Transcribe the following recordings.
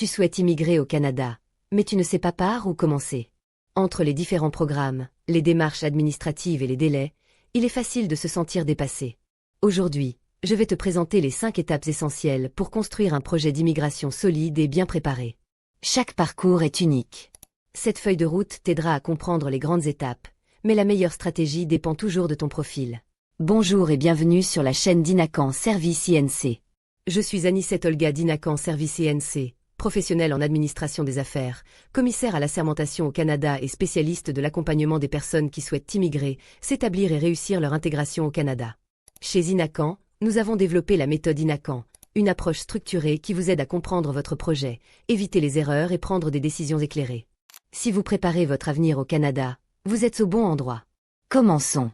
Tu souhaites immigrer au Canada, mais tu ne sais pas par où commencer. Entre les différents programmes, les démarches administratives et les délais, il est facile de se sentir dépassé. Aujourd'hui, je vais te présenter les 5 étapes essentielles pour construire un projet d'immigration solide et bien préparé. Chaque parcours est unique. Cette feuille de route t'aidera à comprendre les grandes étapes, mais la meilleure stratégie dépend toujours de ton profil. Bonjour et bienvenue sur la chaîne d'Inacan Service INC. Je suis Anicette Olga d'Inacan Service INC, professionnelle en administration des affaires, commissaire à l'assermentation au Canada et spécialiste de l'accompagnement des personnes qui souhaitent immigrer, s'établir et réussir leur intégration au Canada. Chez Inacan, nous avons développé la méthode Inacan, une approche structurée qui vous aide à comprendre votre projet, éviter les erreurs et prendre des décisions éclairées. Si vous préparez votre avenir au Canada, vous êtes au bon endroit. Commençons.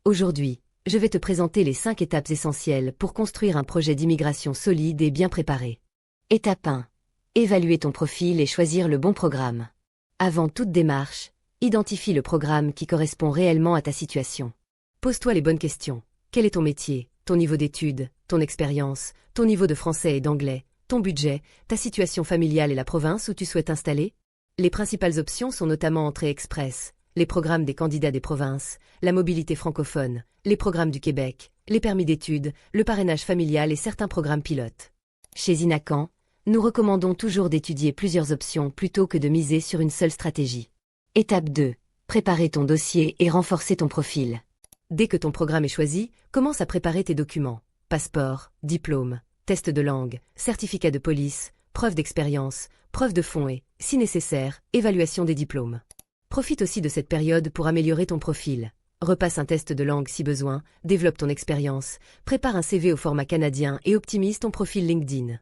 Aujourd'hui, je vais te présenter les 5 étapes essentielles pour construire un projet d'immigration solide et bien préparé. Étape 1. Évaluer ton profil et choisir le bon programme. Avant toute démarche, identifie le programme qui correspond réellement à ta situation. Pose-toi les bonnes questions. Quel est ton métier, ton niveau d'études, ton expérience, ton niveau de français et d'anglais, ton budget, ta situation familiale et la province où tu souhaites installer? Les principales options sont notamment Entrée Express, les programmes des candidats des provinces, la mobilité francophone, les programmes du Québec, les permis d'études, le parrainage familial et certains programmes pilotes. Chez Inacan, nous recommandons toujours d'étudier plusieurs options plutôt que de miser sur une seule stratégie. Étape 2. Préparer ton dossier et renforcer ton profil. Dès que ton programme est choisi, commence à préparer tes documents. Passeport, diplôme, test de langue, certificat de police, preuve d'expérience, preuve de fonds et, si nécessaire, évaluation des diplômes. Profite aussi de cette période pour améliorer ton profil. Repasse un test de langue si besoin, développe ton expérience, prépare un CV au format canadien et optimise ton profil LinkedIn.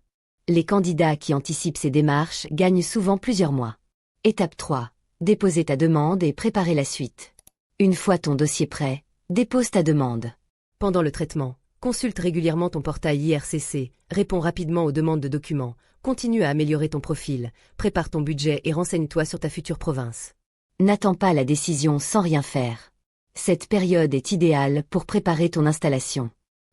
Les candidats qui anticipent ces démarches gagnent souvent plusieurs mois. Étape 3. Déposer ta demande et préparer la suite. Une fois ton dossier prêt, dépose ta demande. Pendant le traitement, consulte régulièrement ton portail IRCC, réponds rapidement aux demandes de documents, continue à améliorer ton profil, prépare ton budget et renseigne-toi sur ta future province. N'attends pas la décision sans rien faire. Cette période est idéale pour préparer ton installation.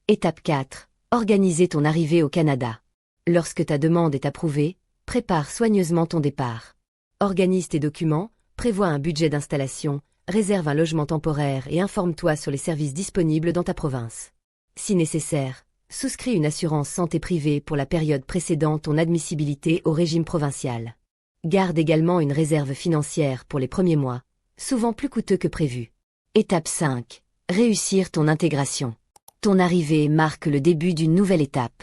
Étape 4. Organiser ton arrivée au Canada. Lorsque ta demande est approuvée, prépare soigneusement ton départ. Organise tes documents, prévois un budget d'installation, réserve un logement temporaire et informe-toi sur les services disponibles dans ta province. Si nécessaire, souscris une assurance santé privée pour la période précédant ton admissibilité au régime provincial. Garde également une réserve financière pour les premiers mois, souvent plus coûteux que prévu. Étape 5. Réussir ton intégration. Ton arrivée marque le début d'une nouvelle étape.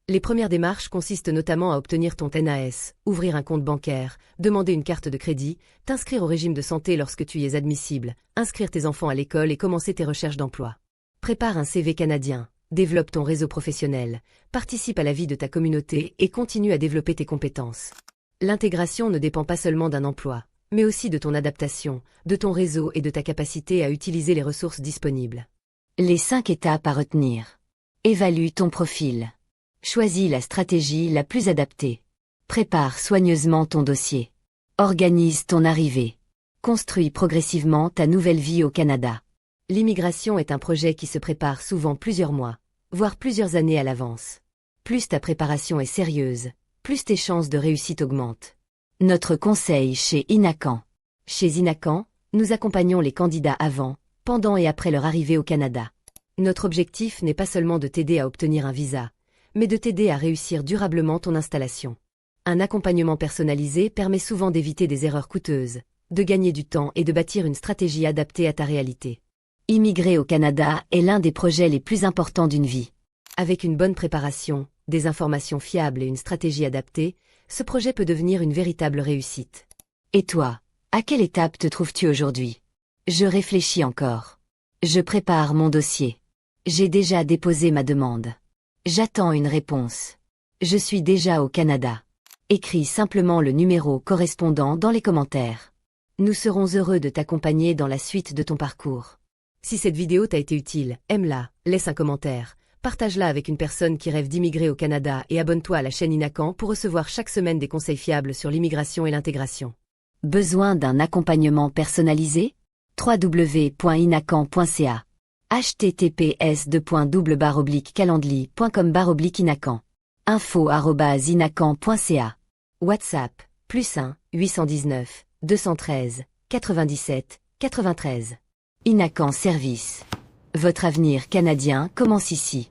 Les premières démarches consistent notamment à obtenir ton NAS, ouvrir un compte bancaire, demander une carte de crédit, t'inscrire au régime de santé lorsque tu y es admissible, inscrire tes enfants à l'école et commencer tes recherches d'emploi. Prépare un CV canadien, développe ton réseau professionnel, participe à la vie de ta communauté et continue à développer tes compétences. L'intégration ne dépend pas seulement d'un emploi, mais aussi de ton adaptation, de ton réseau et de ta capacité à utiliser les ressources disponibles. Les 5 étapes à retenir. Évalue ton profil. Choisis la stratégie la plus adaptée. Prépare soigneusement ton dossier. Organise ton arrivée. Construis progressivement ta nouvelle vie au Canada. L'immigration est un projet qui se prépare souvent plusieurs mois, voire plusieurs années à l'avance. Plus ta préparation est sérieuse, plus tes chances de réussite augmentent. Notre conseil chez Inacan. Chez Inacan, nous accompagnons les candidats avant, pendant et après leur arrivée au Canada. Notre objectif n'est pas seulement de t'aider à obtenir un visa, mais de t'aider à réussir durablement ton installation. Un accompagnement personnalisé permet souvent d'éviter des erreurs coûteuses, de gagner du temps et de bâtir une stratégie adaptée à ta réalité. Immigrer au Canada est l'un des projets les plus importants d'une vie. Avec une bonne préparation, des informations fiables et une stratégie adaptée, ce projet peut devenir une véritable réussite. Et toi, à quelle étape te trouves-tu aujourd'hui? Je réfléchis encore. Je prépare mon dossier. J'ai déjà déposé ma demande. J'attends une réponse. Je suis déjà au Canada. Écris simplement le numéro correspondant dans les commentaires. Nous serons heureux de t'accompagner dans la suite de ton parcours. Si cette vidéo t'a été utile, aime-la, laisse un commentaire. Partage-la avec une personne qui rêve d'immigrer au Canada et abonne-toi à la chaîne Inacan pour recevoir chaque semaine des conseils fiables sur l'immigration et l'intégration. Besoin d'un accompagnement personnalisé? www.inacan.ca https://calendly.com/inacan info@inacan.ca. WhatsApp, +1 819 213 97 93. Inacan Service. Votre avenir canadien commence ici.